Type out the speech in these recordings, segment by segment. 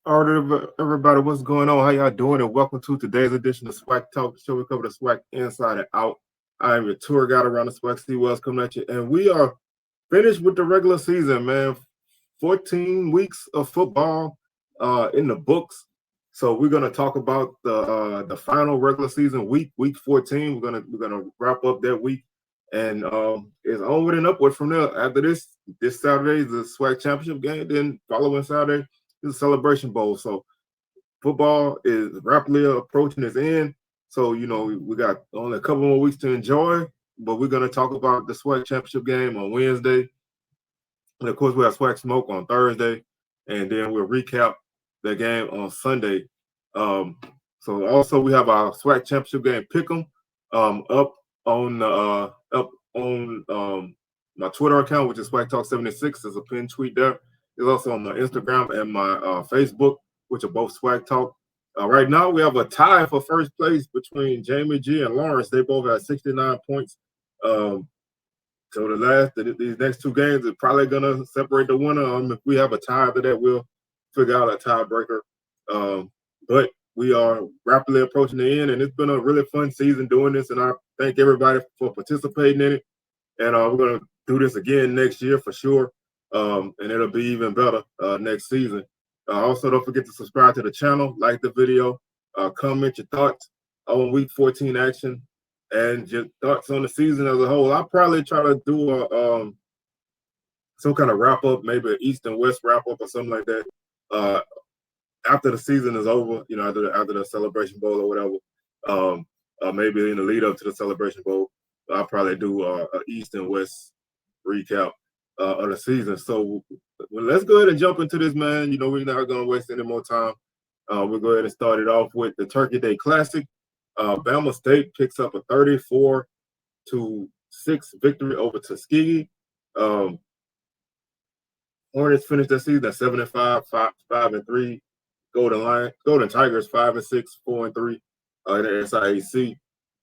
All right, everybody, what's going on? How y'all doing? And welcome to today's edition of SWAC Talk, the show we cover the SWAC inside and out. I am your tour guide around the SWAC. Steve Wells coming at you, and we are finished with the regular season, man. 14 weeks of football in the books. So we're gonna talk about the final regular season week 14. We're gonna wrap up that week, and it's onward and upward from there. After this Saturday is the SWAC championship game. Then following Saturday is the Celebration Bowl. So football is rapidly approaching its end. So we got only a couple more weeks to enjoy, but we're gonna talk about the SWAC championship game on Wednesday. And of course, we have SWAC Smoke on Thursday, and then we'll recap the game on Sunday. So also we have our SWAC championship game pick'em up on my Twitter account, which is SWAC Talk 76. There's a pinned tweet there. It's also on my Instagram and my Facebook, which are both SWAC Talk. Right now, we have a tie for first place between Jamie G and Lawrence. They both have 69 points. So these next two games are probably gonna separate the winner. If we have a tie after that, we'll figure out a tiebreaker. But we are rapidly approaching the end, and it's been a really fun season doing this. And I thank everybody for participating in it. And we're gonna do this again next year for sure. And it'll be even better next season. Also, don't forget to subscribe to the channel, like the video, comment your thoughts on Week 14 action, and your thoughts on the season as a whole. I'll probably try to do some kind of wrap up, maybe an East and West wrap up or something like that. After the season is over, after the Celebration Bowl or whatever, maybe in the lead up to the Celebration Bowl, I'll probably do an East and West recap of the season. So let's go ahead and jump into this, man. We're not going to waste any more time. We'll go ahead and start it off with the Turkey Day Classic. Bama State picks up a 34-6 victory over Tuskegee. Hornets finished the season at 7-5, 5-3. Golden Tigers 5-6, 4-3 in the SIAC.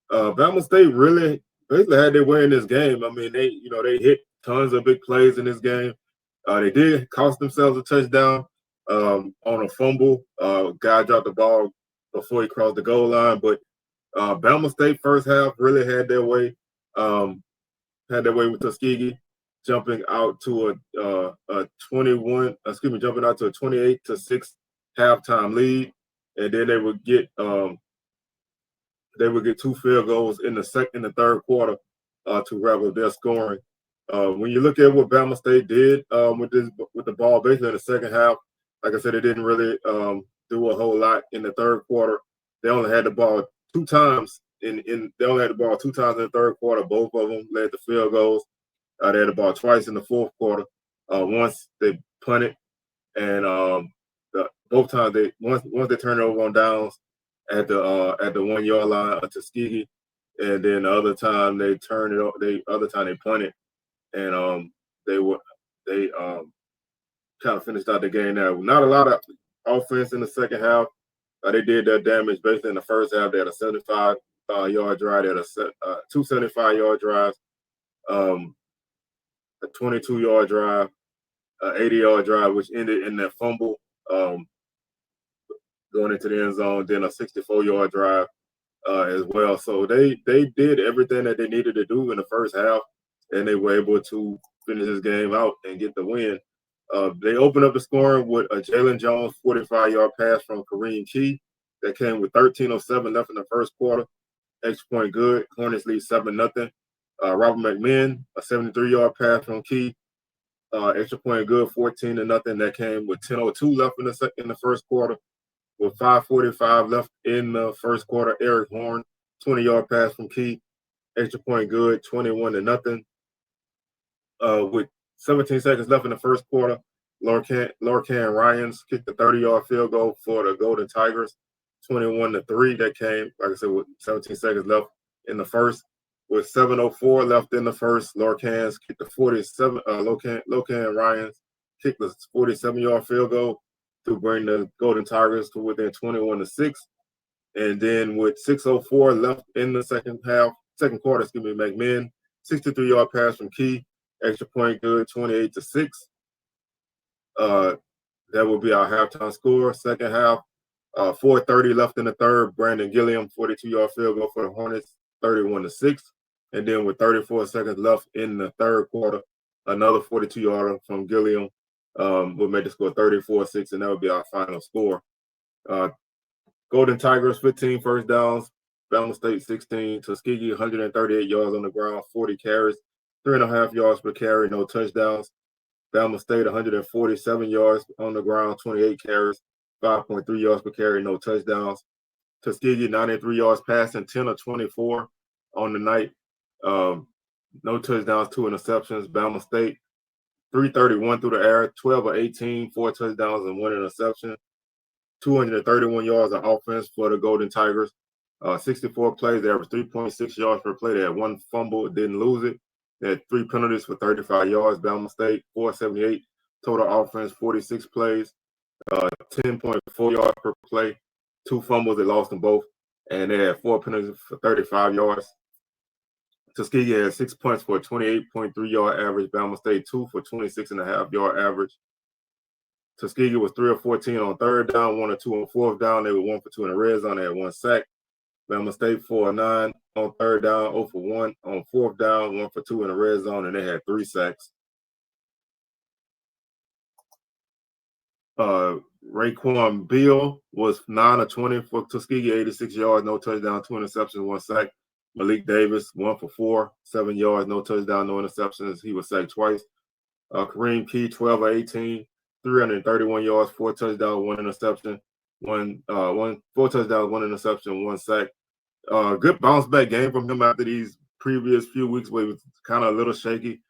Bama State really basically had their way in this game. I mean, they hit tons of big plays in this game. They did cost themselves a touchdown on a fumble. Guy dropped the ball before he crossed the goal line, but Bama State first half really had their way with Tuskegee, jumping out to a 28-6 halftime lead, and then they would get two field goals in the third quarter to wrap up their scoring. When you look at what Bama State did with the ball, basically in the second half, like I said, it didn't really do a whole lot in the third quarter. They only had the ball two times in the third quarter. Both of them led to field goals. They had the ball twice in the fourth quarter. Once they punted, and both times once they turned it over on downs at the 1 yard line of Tuskegee, and then the other time they turned it over. The other time they punted, and they kind of finished out the game there. Not a lot of offense in the second half. They did their damage basically in the first half. They had a 75-yard drive. They had two 75-yard drives, a 22-yard drive, an 80-yard drive, which ended in that fumble going into the end zone, then a 64-yard drive as well. So they did everything that they needed to do in the first half, and they were able to finish this game out and get the win. They opened up the scoring with a Jalen Jones 45-yard pass from Kareem Key that came with 13:07 left in the first quarter. Extra point good. Hornets lead 7-0. Robert McMahon, a 73-yard pass from Key. Extra point good, 14-0. That came with 10:02 left in the first quarter. With 5:45 left in the first quarter, Eric Horn, 20-yard pass from Key. Extra point good, 21-0. With 17 seconds left in the first quarter, Lorcan Ryans kicked the 30-yard field goal for the Golden Tigers, 21-3. That came, like I said, with 17 seconds left in the first. With 7:04 left in the first, Lorcan's kicked the 47. Lorcan Ryans kicked the 47-yard field goal to bring the Golden Tigers to within 21-6. And then with 6:04 left in the second quarter, McMahon, 63-yard pass from Key. Extra point good, 28-6. That will be our halftime score. Second half, 4:30 left in the third. Brandon Gilliam, 42-yard field goal for the Hornets, 31-6. And then with 34 seconds left in the third quarter, another 42-yarder from Gilliam would make the score 34-6, and that would be our final score. Golden Tigers, 15 first downs. Bama State, 16. Tuskegee, 138 yards on the ground, 40 carries, 3.5 yards per carry, no touchdowns. Bama State, 147 yards on the ground, 28 carries, 5.3 yards per carry, no touchdowns. Tuskegee, 93 yards passing, 10 of 24 on the night. No touchdowns, 2 interceptions. Bama State, 331 through the air, 12 of 18, 4 touchdowns and 1 interception. 231 yards of offense for the Golden Tigers. 64 plays, they averaged 3.6 yards per play. They had 1 fumble, didn't lose it. They had 3 penalties for 35 yards. Bama State, 478 total offense, 46 plays, 10.4 yards per play. 2 fumbles, they lost them both. And they had 4 penalties for 35 yards. Tuskegee had 6 points for a 28.3 yard average. Bama State 2 for 26.5 yard average. Tuskegee was 3 of 14 on third down, 1 or 2 on fourth down. They were 1 for 2 in the red zone. They had 1 sack. Bama State 4 of 9 on third down, 0 for 1 on fourth down, 1 for 2 in the red zone, and they had 3 sacks. Raekwon Beal was 9 of 20 for Tuskegee, 86 yards, no touchdown, 2 interceptions, 1 sack. Malik Davis, 1 for 4, 7 yards, no touchdown, no interceptions. He was sacked twice. Kareem Key, 12 of 18, 331 yards, 4 touchdowns, 1 interception, 4 touchdowns, 1 interception, 1 sack. Good bounce back game from him after these previous few weeks where he was kind of a little shaky.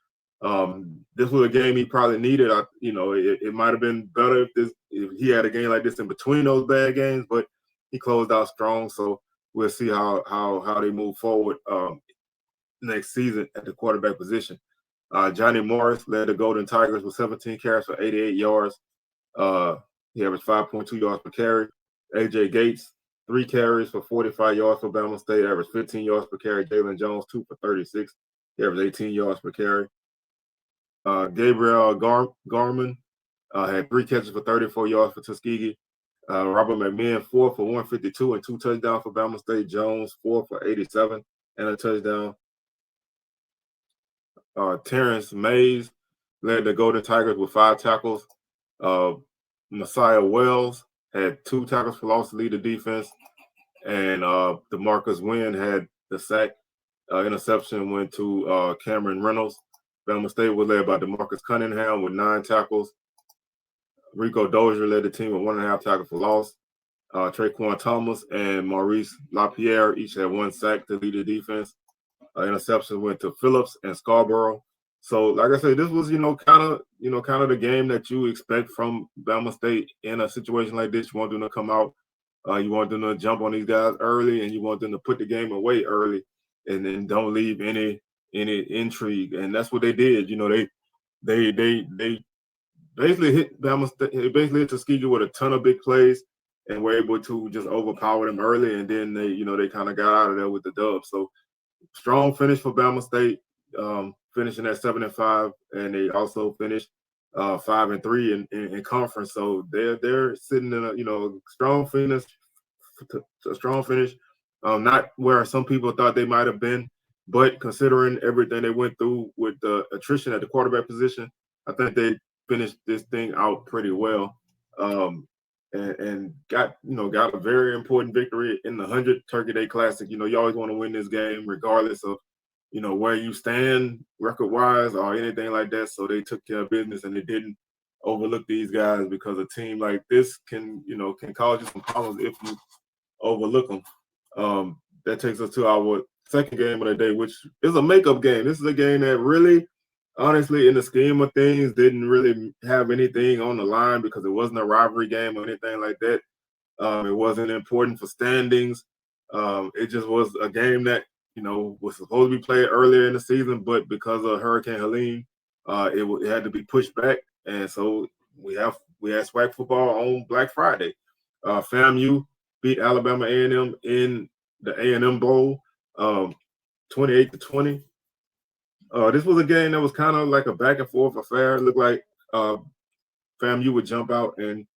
This was a game he probably needed. It might have been better if he had a game like this in between those bad games, but he closed out strong. So we'll see how they move forward next season at the quarterback position. Johnny Morris led the Golden Tigers with 17 carries for 88 yards. He averaged 5.2 yards per carry. AJ Gates, 3 carries for 45 yards for Bama State, averaged 15 yards per carry. Jalen Jones, 2 for 36. He averaged 18 yards per carry. Gabriel Garman had 3 catches for 34 yards for Tuskegee. Robert McMahon, 4 for 152 and 2 touchdowns for Bama State. Jones, 4 for 87 and a touchdown. Terrence Mays led the Golden Tigers with 5 tackles. Messiah Wells had 2 tackles for loss to lead the defense. And DeMarcus Wynn had the sack. Interception went to Cameron Reynolds. Bama State was led by DeMarcus Cunningham with 9 tackles. Rico Dozier led the team with 1.5 tackles for loss. Traquan Thomas and Maurice LaPierre each had 1 sack to lead the defense. Interception went to Phillips and Scarborough. So, like I said, this was, kind of the game that you expect from Bama State in a situation like this. You want them to come out, you want them to jump on these guys early, and you want them to put the game away early, and then don't leave any intrigue. And that's what they did. They basically hit Bama State. They basically hit Tuskegee with a ton of big plays, and were able to just overpower them early. And then they kind of got out of there with the dub. So, strong finish for Bama State, finishing at 7-5, and they also finished 5-3 in conference. So they're sitting in a strong finish. Not where some people thought they might have been, but considering everything they went through with the attrition at the quarterback position, I think they finished this thing out pretty well. And got a very important victory in the 100 Turkey Day Classic. You always want to win this game regardless of where you stand record-wise or anything like that. So they took care of business, and they didn't overlook these guys, because a team like this can cause you some problems if you overlook them. That takes us to our second game of the day, which is a makeup game. This is a game that really, honestly, in the scheme of things, didn't really have anything on the line, because it wasn't a rivalry game or anything like that. It wasn't important for standings. It just was a game that was supposed to be played earlier in the season, but because of Hurricane Helene, it had to be pushed back. And so we had SWAC football on Black Friday. FAMU beat Alabama A&M in the A&M Bowl, 28-20. This was a game that was kind of like a back and forth affair. It looked like FAMU would jump out and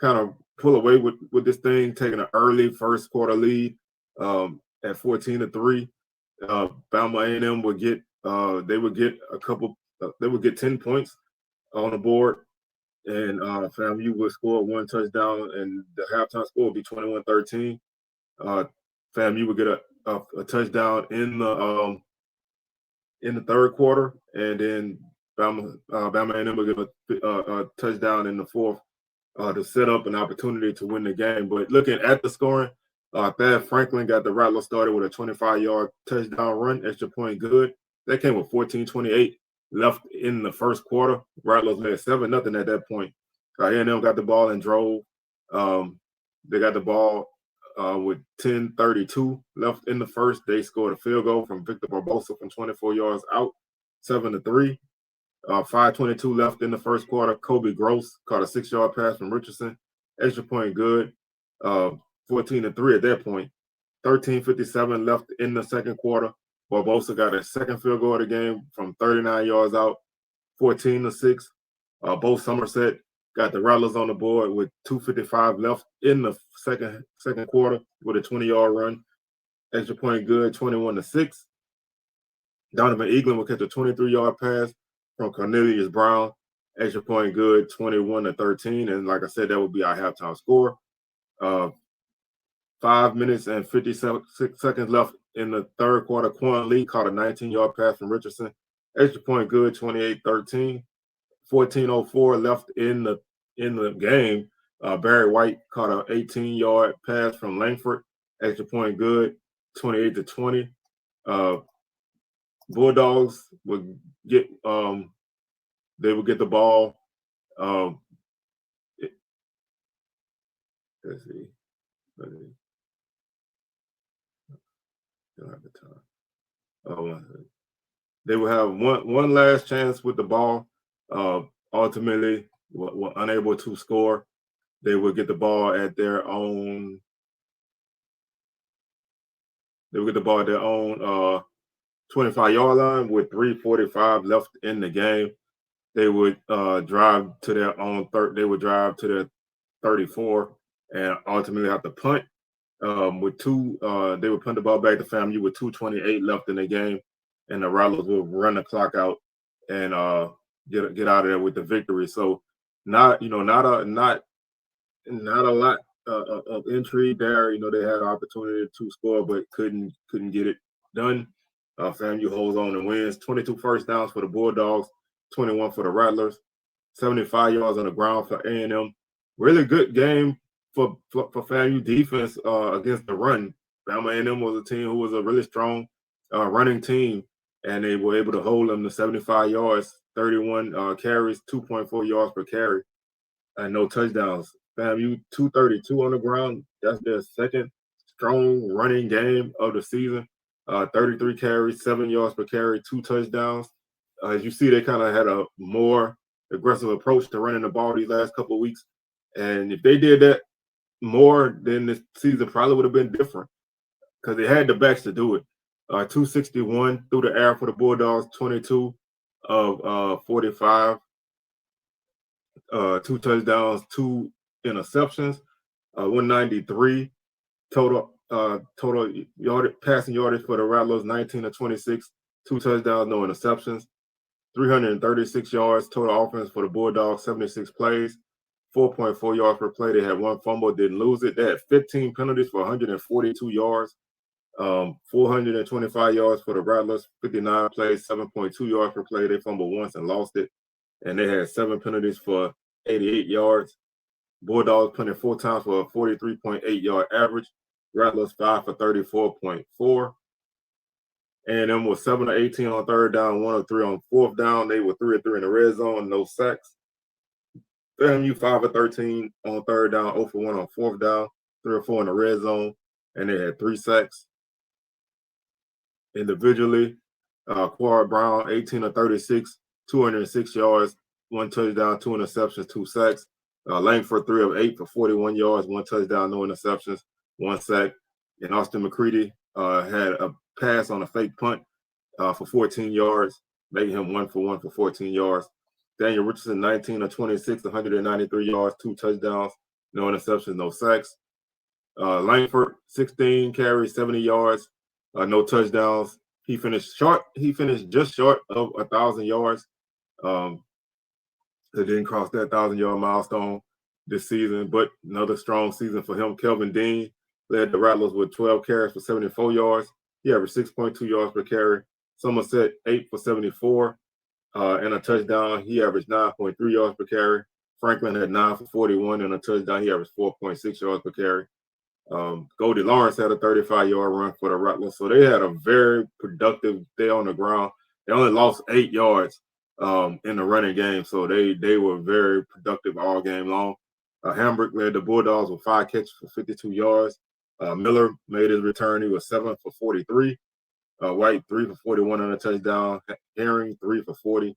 kind of pull away with this thing, taking an early first quarter lead at 14-3. Bama A&M would get they would get a couple. They would get 10 points on the board, and FAMU would score one touchdown, and the halftime score would be 21-13. FAMU would get a touchdown in the third quarter, and then Bama A&M would get a touchdown in the fourth to set up an opportunity to win the game. But looking at the scoring, Thad Franklin got the Rattlers started with a 25-yard touchdown run, extra point good. That came with 14:28 left in the first quarter. Rattlers led 7-0 at that point. A&M got the ball and drove. They got the ball with 10:32 left in the first. They scored a field goal from Victor Barbosa from 24 yards out, 7-3. 5:22 left in the first quarter. Kobe Gross caught a 6-yard pass from Richardson, extra point good. 14-3 at that point. 13:57 left in the second quarter. Barbosa got a second field goal of the game from 39 yards out, 14-6. Bo Somerset got the Rattlers on the board with 2:55 left in the second quarter with a 20-yard run. Extra point good, 21-6. Donovan Eaglin will catch a 23-yard pass from Cornelius Brown. Extra point good, 21-13. And like I said, that would be our halftime score. 5 minutes and 56 seconds left in the third quarter. Quan Lee caught a 19-yard pass from Richardson. Extra point good, 28-13. 14:04 left in the game. Barry White caught an 18-yard pass from Langford. Extra point good, 28-20. Bulldogs would get they would get the ball. Let's see. Don't have the time. They will have one last chance with the ball. Ultimately, were unable to score. They would get the ball at their own. They would get the ball at their own 25-yard line with 3:45 left in the game. They would drive to their own They would drive to their 34 and ultimately have to punt. With they would punt the ball back to FAMU with 2:28 left in the game, and the Rattlers will run the clock out and get out of there with the victory. So not a lot of intrigue there. They had an opportunity to score but couldn't get it done. FAMU holds on and wins. 22 first downs for the Bulldogs, 21 for the Rattlers, 75 yards on the ground for A&M. Really good game for FAMU defense against the run. Bama A&M was a team who was a really strong running team, and they were able to hold them to 75 yards, 31 carries, 2.4 yards per carry, and no touchdowns. FAMU 232 on the ground. That's their second strong running game of the season. 33 carries, 7 yards per carry, 2 touchdowns. As you see, they kind of had a more aggressive approach to running the ball these last couple of weeks. And if they did that more, then this season probably would have been different because they had the backs to do it. 261 through the air for the Bulldogs, 22 of 45, 2 touchdowns, 2 interceptions, 193 total passing yardage for the Rattlers, 19 of 26, 2 touchdowns, no interceptions, 336 yards total offense for the Bulldogs, 76 plays, 4.4 yards per play. They had 1 fumble, didn't lose it. They had 15 penalties for 142 yards, 425 yards for the Rattlers, 59 plays, 7.2 yards per play. They fumbled once and lost it. And they had 7 penalties for 88 yards. Bulldogs punted 4 times for a 43.8-yard average. Rattlers 5 for 34.4. A&M was 7 of 18 on third down, 1 of 3 on fourth down. They were 3 of 3 in the red zone, no sacks. FAMU 5 of 13 on third down, 0 for 1 on fourth down, 3 or 4 in the red zone, and they had 3 sacks. Individually, Quad Brown 18 of 36, 206 yards, 1 touchdown, 2 interceptions, 2 sacks. Langford 3 of 8 for 41 yards, 1 touchdown, no interceptions, 1 sack. And Austin McCready had a pass on a fake punt for 14 yards, making him 1 for 1 for 14 yards. Daniel Richardson, 19 of 26, 193 yards, 2 touchdowns, no interceptions, no sacks. Langford, 16 carries, 70 yards, no touchdowns. He finished short. He finished just short of 1,000 yards. They didn't cross that 1,000-yard milestone this season, but another strong season for him. Kelvin Dean led the Rattlers with 12 carries for 74 yards. He averaged 6.2 yards per carry. Somerset, 8 for 74 and a touchdown. He averaged 9.3 yards per carry. Franklin had 9 for 41 and a touchdown. He averaged 4.6 yards per carry. Goldie Lawrence had a 35-yard run for the Rattlers. So they had a very productive day on the ground. They only lost 8 yards in the running game. So they were very productive all game long. Hambrick led the Bulldogs with 5 catches for 52 yards. Miller made his return. He was 7 for 43. White, 3 for 41 on a touchdown. Herring, 3 for 40.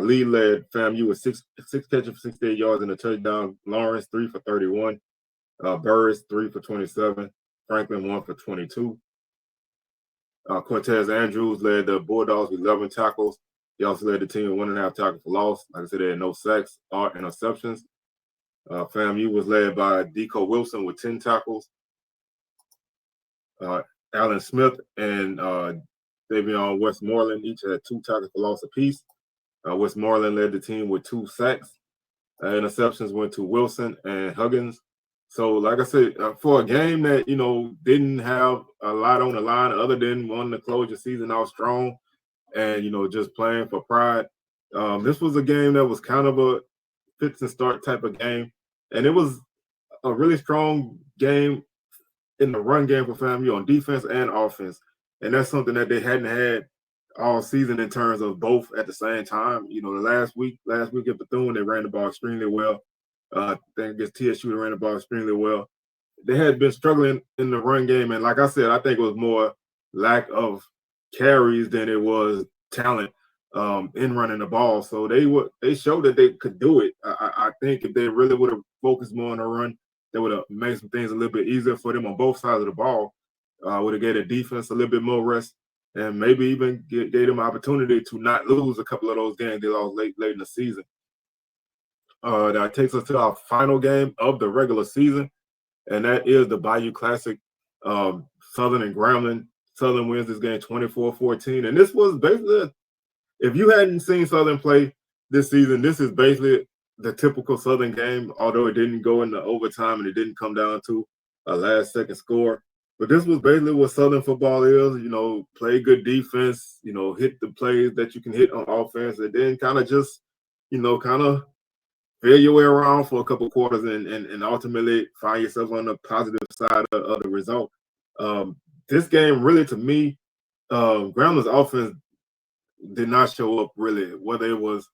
Lee led FAMU with six catches for 68 yards and a touchdown. Lawrence, 3 for 31. Burris, 3 for 27. Franklin, 1 for 22. Cortez Andrews led the Bulldogs with 11 tackles. He also led the team with 1.5 tackles for loss. Like I said, they had no sacks or interceptions. FAMU was led by Deco Wilson with 10 tackles. Alan Smith and Davion Westmoreland each had 2 tackles for loss apiece. Westmoreland led the team with 2 sacks. Interceptions went to Wilson and Huggins. So, like I said, for a game that, didn't have a lot on the line other than wanting to close your season out strong and, just playing for pride, this was a game that was kind of a fits and start type of game. And it was a really strong game in the run game for FAMU on defense and offense. And that's something that they hadn't had all season in terms of both at the same time. The last week at Bethune, they ran the ball extremely well. I think against TSU, they ran the ball extremely well. They had been struggling in the run game. And like I said, I think it was more lack of carries than it was talent in running the ball. So they showed that they could do it. I think if they really would have focused more on the run, that would have made some things a little bit easier for them on both sides of the ball. Would have gave the defense a little bit more rest and maybe even gave them an opportunity to not lose a couple of those games they lost late in the season. That takes us to our final game of the regular season, and that is the Bayou Classic. Southern and Grambling. Southern wins this game 24-14. And this was basically, if you hadn't seen Southern play this season, this is basically the typical Southern game, although it didn't go into overtime and it didn't come down to a last-second score. But this was basically what Southern football is, play good defense, hit the plays that you can hit on offense, and then kind of just, kind of feel your way around for a couple quarters and ultimately find yourself on the positive side of the result. This game really, to me, Grambling's offense did not show up really, whether it was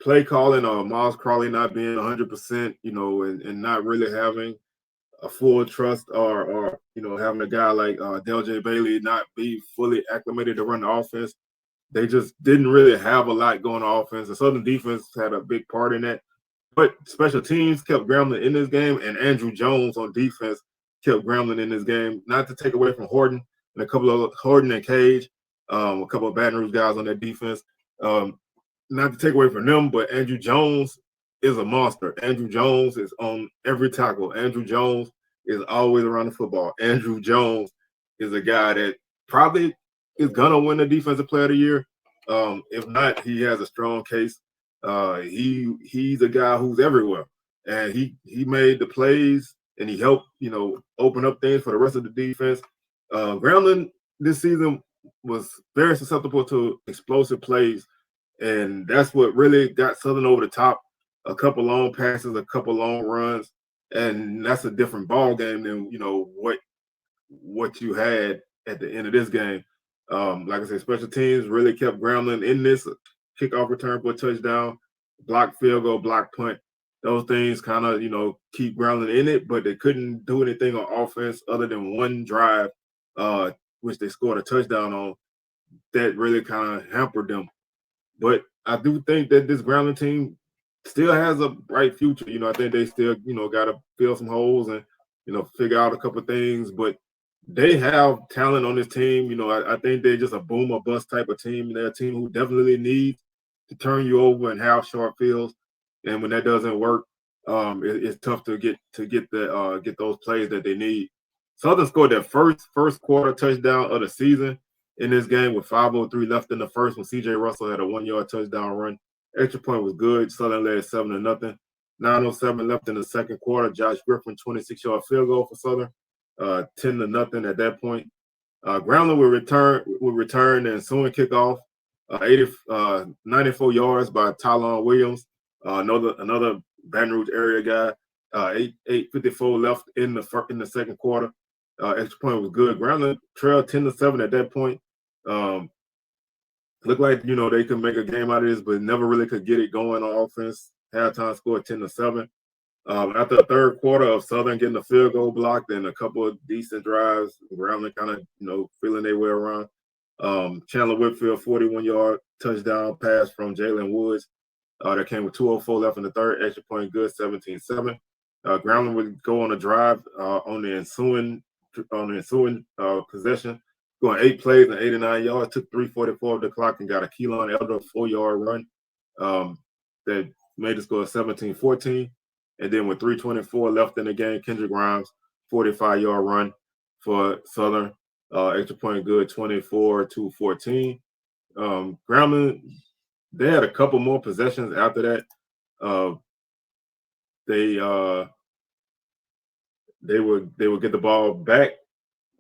play calling or Miles Crawley not being 100%, and not really having a full trust or having a guy like Del J. Bailey not be fully acclimated to run the offense. They just didn't really have a lot going on offense. The Southern defense had a big part in that. But special teams kept Grambling in this game, and Andrew Jones on defense kept Grambling in this game. Not to take away from Horton and a couple of Horton and Cage, a couple of Baton Rouge guys on that defense. Not to take away from them, but Andrew Jones is a monster. Andrew Jones is on every tackle. Andrew Jones is always around the football. Andrew Jones is a guy that probably is going to win the Defensive Player of the Year. If not, he has a strong case. He's a guy who's everywhere. And he made the plays and he helped, open up things for the rest of the defense. Grambling this season was very susceptible to explosive plays. And that's what really got Southern over the top. A couple long passes, a couple long runs, and that's a different ball game than what you had at the end of this game. Like I said, special teams really kept Grambling in this kickoff return for a touchdown, block field goal, block punt. Those things kind of keep Grambling in it, but they couldn't do anything on offense other than one drive, which they scored a touchdown on. That really kind of hampered them. But I do think that this Grambling team still has a bright future. I think they still, got to fill some holes and, figure out a couple of things. But they have talent on this team. I think they're just a boom or bust type of team. They're a team who definitely needs to turn you over and have short fields. And when that doesn't work, it's tough to get those plays that they need. Southern scored their first quarter touchdown of the season in this game with 5:03 left in the first when C.J. Russell had a 1-yard touchdown run. Extra point was good. Southern led 7-0. 9:07 left in the second quarter. Josh Griffin 26-yard field goal for Southern, 10-0 at that point. Grambling will return and soon kick off. 94 yards by Tylon Williams, another Baton Rouge area guy. 8:54 left in the second quarter. Extra point was good. Grambling trailed 10-7 at that point. Looked like they could make a game out of this, but never really could get it going on offense. Halftime score 10-7. After the third quarter of Southern getting a field goal blocked and a couple of decent drives, Grambling kind of feeling their way around. Chandler Whitfield 41-yard touchdown pass from Jalen Woods. That came with 2:04 left in the third. Extra point good, 17-7. Grambling would go on a drive on the ensuing possession, going 8 plays and 89 yards. Took 3:44 of the clock and got a Keelan Elder 4-yard run that made the score 17-14. And then with 3:24 left in the game, Kendrick Grimes 45-yard run for Southern. Extra point good, 24-14. Grambling, they had a couple more possessions after that. They would get the ball back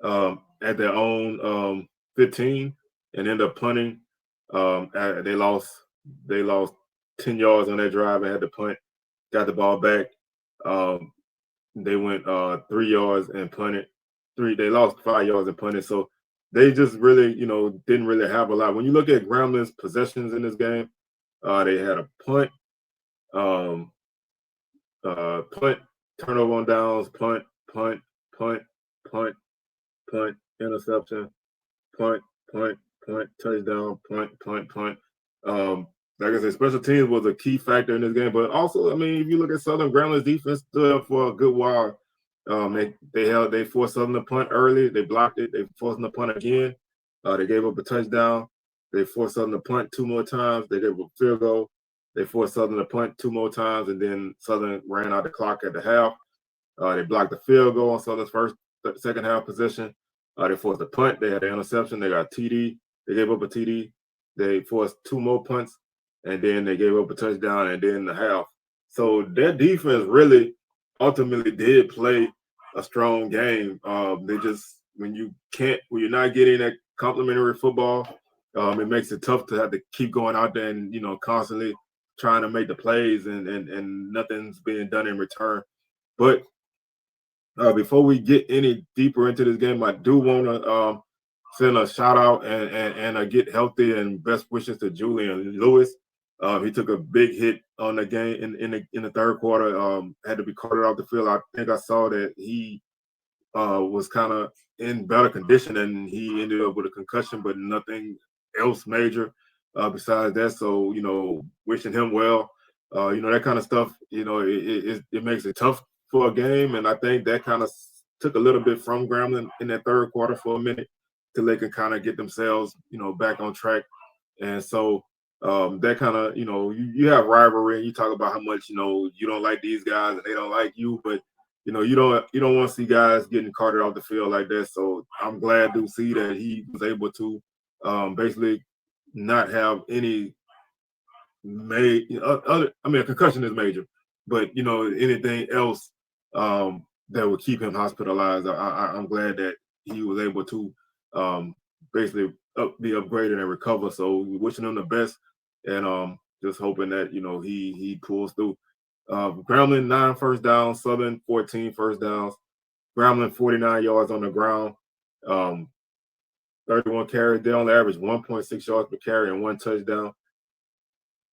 at their own 15 and end up punting. They lost 10 yards on that drive and had to punt. Got the ball back. They went 3 yards and punted. They lost 5 yards and punted. So they just really, didn't really have a lot. When you look at Grambling's possessions in this game, they had a punt, turnover on downs, punt, interception, punt, touchdown, punt. Like I said, special teams was a key factor in this game. But also, if you look at Southern, Grambling's defense stood up for a good while. They forced Southern to punt early. They blocked it. They forced them to punt again. They gave up a touchdown. They forced Southern to punt 2 more times. They gave up a field goal. They forced Southern to punt 2 more times, and then Southern ran out the clock at the half. They blocked the field goal on Southern's second half possession. They forced a punt. They had an interception. They got a TD. They gave up a TD. They forced 2 more punts, and then they gave up a touchdown, and then the half. So their defense really ultimately did play a strong game. They just when you're not getting that complimentary football, it makes it tough to have to keep going out there and constantly trying to make the plays and nothing's being done in return. But before we get any deeper into this game, I do want to send a shout out and a get healthy and best wishes to Julian Lewis. He took a big hit on the game in the third quarter. Had to be carted off the field. I think I saw that he was kind of in better condition and he ended up with a concussion, but nothing else major besides that. So wishing him well. That kind of stuff. It makes it tough for a game, and I think that kind of took a little bit from Grambling in that third quarter for a minute till they can kind of get themselves back on track. And so that kind of you have rivalry and you talk about how much you don't like these guys and they don't like you, but you don't want to see guys getting carted off the field like that. So I'm glad to see that he was able to basically not have any a concussion is major, but anything else that would keep him hospitalized. I'm glad that he was able to basically be upgraded and recover. So wishing him the best, and just hoping that he pulls through. Grambling 9 first downs, Southern 14 first downs. Grambling 49 yards on the ground, 31 carries. They only average 1.6 yards per carry and 1 touchdown.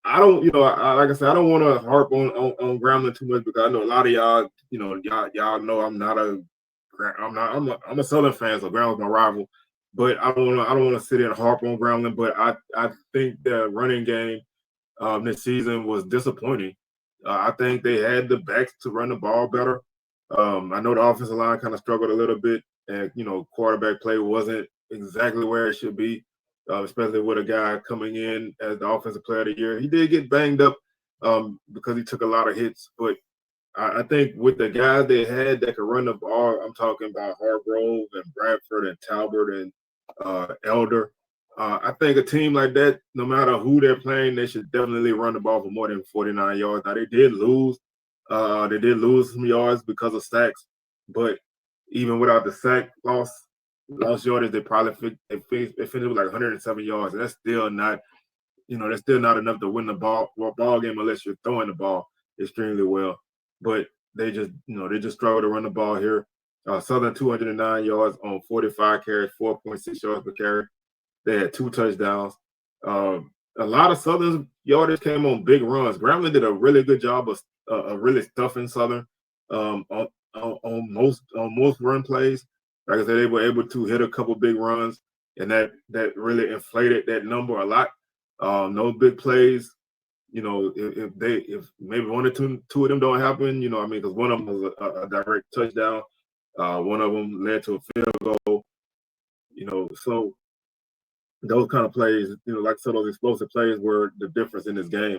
I don't, like I said, I don't want to harp on Grambling too much because I know a lot of y'all, y'all know I'm a Southern fan, so Grambling's my rival. But I don't want to sit here and harp on Grambling. But I think the running game this season was disappointing. I think they had the backs to run the ball better. I know the offensive line kind of struggled a little bit, and quarterback play wasn't exactly where it should be. especially with a guy coming in as the offensive player of the year. He did get banged up because he took a lot of hits, but I think with the guys they had that could run the ball, I'm talking about Hargrove and Bradford and Talbot and Elder. I think a team like that, no matter who they're playing, they should definitely run the ball for more than 49 yards. Now they did lose. They did lose some yards because of sacks, but even without the sack lost yardage, they probably finished with like 107 yards, and that's still not, that's still not enough to win the ball game unless you're throwing the ball extremely well. But they just struggle to run the ball here. Southern 209 yards on 45 carries, 4.6 yards per carry. They had 2 touchdowns. A lot of Southern's yardage came on big runs. Grambling did a really good job of really stuffing Southern on most run plays. Like I said, they were able to hit a couple big runs, and that really inflated that number a lot. No big plays. If maybe 1 or 2 of them don't happen, because one of them was a direct touchdown. One of them led to a field goal. So those kind of plays, like I said, those explosive plays were the difference in this game.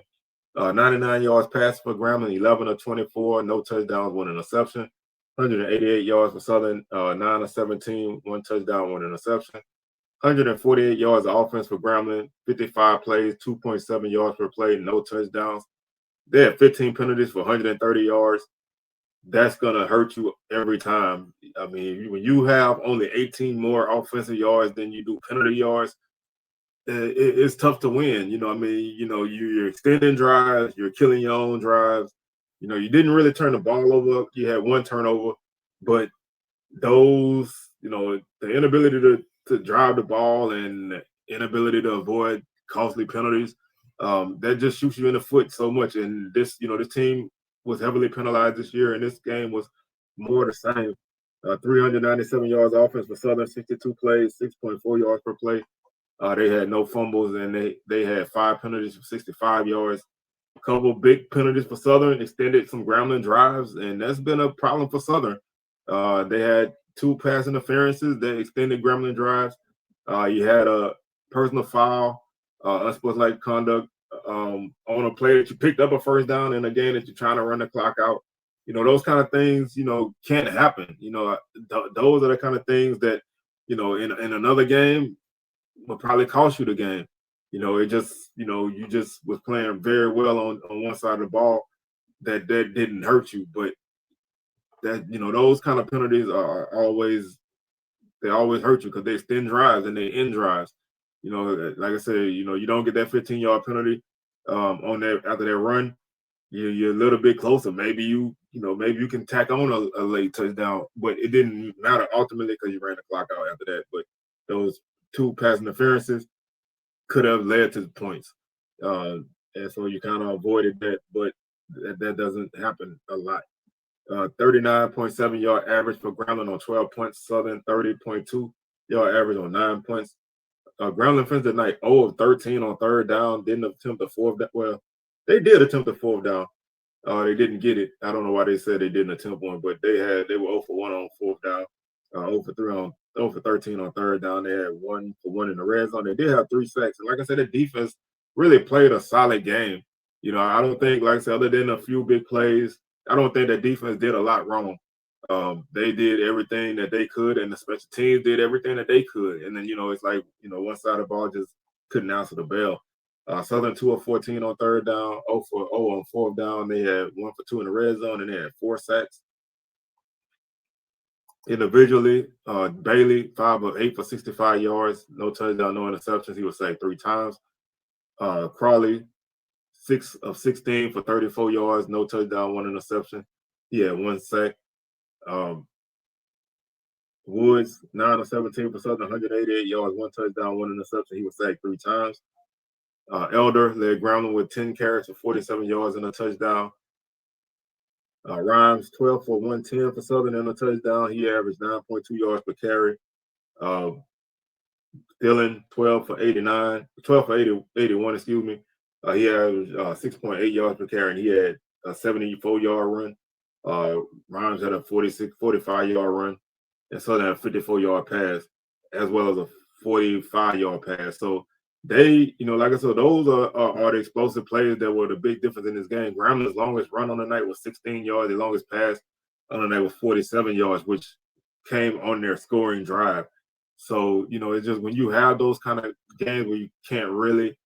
99 yards passed for Grambling, 11 of 24, no touchdowns, 1 interception. 188 yards for Southern, 9 of 17, 1 touchdown, 1 interception. 148 yards of offense for Grambling, 55 plays, 2.7 yards per play, no touchdowns. They had 15 penalties for 130 yards. That's going to hurt you every time. I mean, when you have only 18 more offensive yards than you do penalty yards, it's tough to win. You're extending drives, you're killing your own drives. You didn't really turn the ball over. You had 1 turnover, but those, the inability to drive the ball and the inability to avoid costly penalties, that just shoots you in the foot so much. And this team was heavily penalized this year, and this game was more the same. 397 yards offense for Southern, 62 plays, 6.4 yards per play. They had no fumbles, and they had 5 penalties for 65 yards. A couple big penalties for Southern, extended some Grambling drives, and that's been a problem for Southern. They had 2 pass interferences that extended Grambling drives. You had a personal foul, unsportsmanlike conduct on a play that you picked up a first down in a game that you're trying to run the clock out. Those kind of things, can't happen. Those are the kind of things that, in another game would probably cost you the game. It just, you just was playing very well on one side of the ball that didn't hurt you. But that, those kind of penalties are always hurt you because they extend drives and they end drives. Like I said, you don't get that 15-yard penalty on that after that run. You're a little bit closer. Maybe you can tack on a late touchdown, but it didn't matter ultimately because you ran the clock out after that. But those 2 pass interferences could have led to the points. And so you kind of avoided that, but that doesn't happen a lot. 39.7 yard average for Grambling on 12 points. Southern 30.2 yard average on 9 points. Grambling finished the night 0 of 13 on 3rd down. Didn't attempt a 4th down. Well, they did attempt a 4th down. They didn't get it. I don't know why they said they didn't attempt one, but they were 0 for 1 on 4th down. 0 for 13 on 3rd down. They had 1 for 1 in the red zone. They did have 3 sacks. And like I said, the defense really played a solid game. I don't think, like I said, other than a few big plays, I don't think that defense did a lot wrong. They did everything that they could, and the special teams did everything that they could. And then, it's like, one side of the ball just couldn't answer the bell. Southern 2 of 14 on 3rd down, 0 for 0 on 4th down. They had 1 for 2 in the red zone, and they had 4 sacks. Individually, Bailey 5 of 8 for 65 yards, no touchdown, no interceptions. He was sacked 3 times. Crawley 6 of 16 for 34 yards, no touchdown, 1 interception. He had 1 sack. Woods 9 of 17 for Southern, 188 yards, 1 touchdown, 1 interception. He was sacked 3 times. Elder led Grambling with 10 carries for 47 yards and a touchdown. Rhymes 12 for 110 for Southern and a touchdown. He averaged 9.2 yards per carry. Dillon 12 for 81, excuse me. He averaged 6.8 yards per carry, and he had a 74-yard run. Rhymes had a 45-yard run, and Southern had a 54-yard pass, as well as a 45-yard pass. So they, like I said, those are the explosive plays that were the big difference in this game. Gramblin's longest run on the night was 16 yards. The longest pass on the night was 47 yards, which came on their scoring drive. So, it's just when you have those kind of games where you can't really,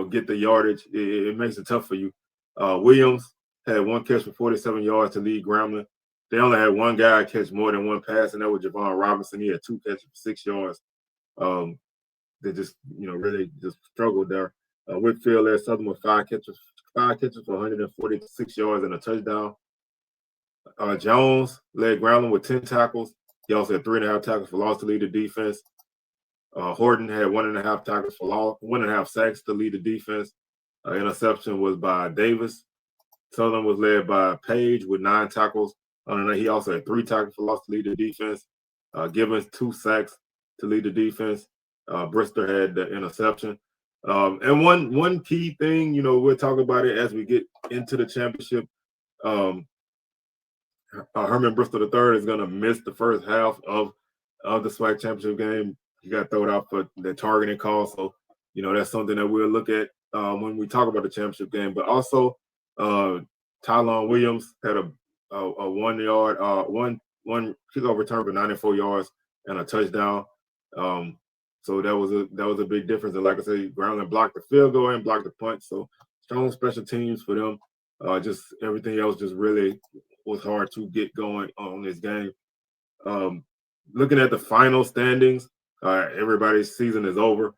get the yardage, it makes it tough for you. Williams had one catch for 47 yards to lead Grambling. They only had one guy catch more than one pass, and that was Javon Robinson. He had two catches for 6 yards. They just, really just struggled there. Whitfield led Southern with five catches for 146 yards and a touchdown. Jones led Grambling with 10 tackles. He also had 3.5 tackles for loss to lead the defense. Horton had 1.5 tackles for loss, 1.5 sacks to lead the defense. Interception was by Davis. Southern was led by Page with 9 tackles. On the night, he also had 3 tackles for loss to lead the defense. Gibbons 2 sacks to lead the defense. Brister had the interception. And one key thing, we'll talk about it as we get into the championship. Herman Bristol III is going to miss the first half of the SWAC championship game. He got thrown out for the targeting call. So, that's something that we'll look at when we talk about the championship game. But also, Tylon Williams had a 1 yard, one kickoff return for 94 yards and a touchdown. So that was a big difference. And like I said, Grambling blocked the field goal and blocked the punt. So strong special teams for them. Just everything else just really was hard to get going on this game. Looking at the final standings, everybody's season is over.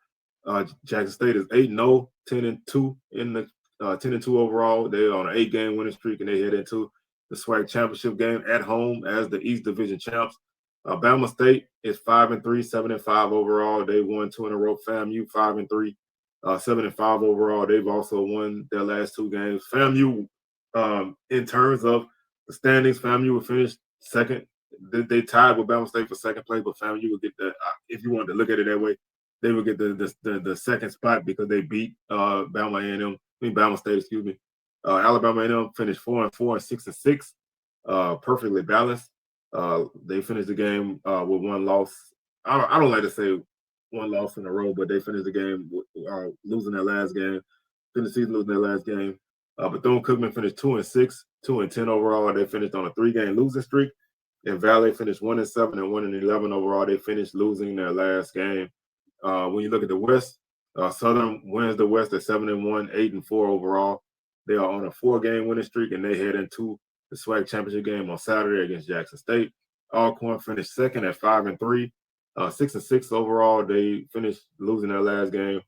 Jackson State is 8-0, 10-2 in the 10-2 overall. They're on an 8-game winning streak, and they head into the SWAC championship game at home as the East Division champs. Bama State is 5-3, 7-5 overall. They won 2 in a row. FAMU 5-3, 7-5 overall. They've also won their last 2 games. FAMU, in terms of the standings, FAMU will finish second. They tied with Bama State for second place, but FAMU will get the. If you wanted to look at it that way, they will get the second spot because they beat Bama State, excuse me. Alabama A&M finished 4-4 and 6-6, perfectly balanced. They finished the game with 1 loss. I don't like to say 1 loss in a row, but they finished the game losing their last game. Finished the season losing their last game. Bethune-Cookman finished 2-6, 2-10 overall. They finished on a 3-game losing streak. And Valley finished 1-7 and 1-11 overall. They finished losing their last game. When you look at the West, Southern wins the West at 7-1, 8-4 overall. They are on a 4-game winning streak, and they head into the SWAC championship game on Saturday against Jackson State. Alcorn finished second at 5-3, 6-6 overall. They finished losing their last game.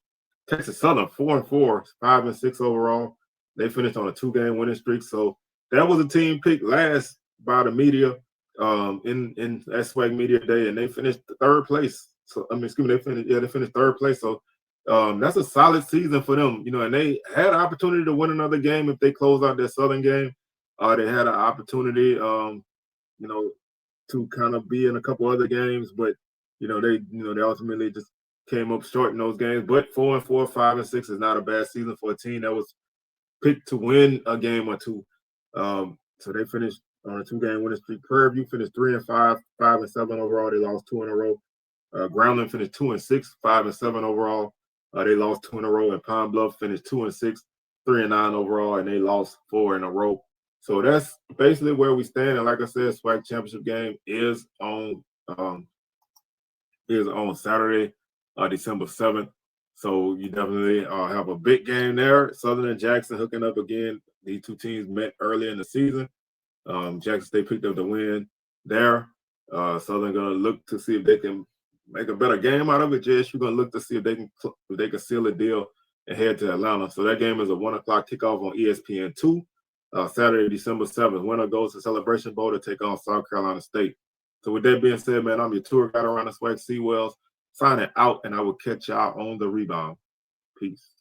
Texas Southern 4-4, 5-6 overall. They finished on a 2-game winning streak. So that was a team picked last by the media in that SWAC media day, and they finished 3rd place. So they finished 3rd place. So that's a solid season for them, and they had an opportunity to win another game if they closed out their Southern game. They had an opportunity, to kind of be in a couple other games, but they ultimately just came up short in those games. But 4-4, 5-6 is not a bad season for a team that was picked to win a game or 2. So they finished on a 2-game winning streak. Prairie View finished 3-5, 5-7 overall. They lost 2 in a row. Groundland finished 2-6, 5-7 overall. They lost 2 in a row. And Pine Bluff finished 2-6, 3-9 overall, and they lost 4 in a row. So that's basically where we stand. And like I said, SWAC championship game is on Saturday, December 7th. So you definitely have a big game there. Southern and Jackson hooking up again. These 2 teams met early in the season. Jackson State picked up the win there. Southern going to look to see if they can make a better game out of it. JSU going to look to see if they can seal a deal and head to Atlanta. So that game is a 1 o'clock kickoff on ESPN2. Saturday, December 7th. Winner goes to Celebration Bowl to take on South Carolina State. So with that being said, man, I'm your tour guide around the SWAC Seawells. Signing out, and I will catch y'all on the rebound. Peace.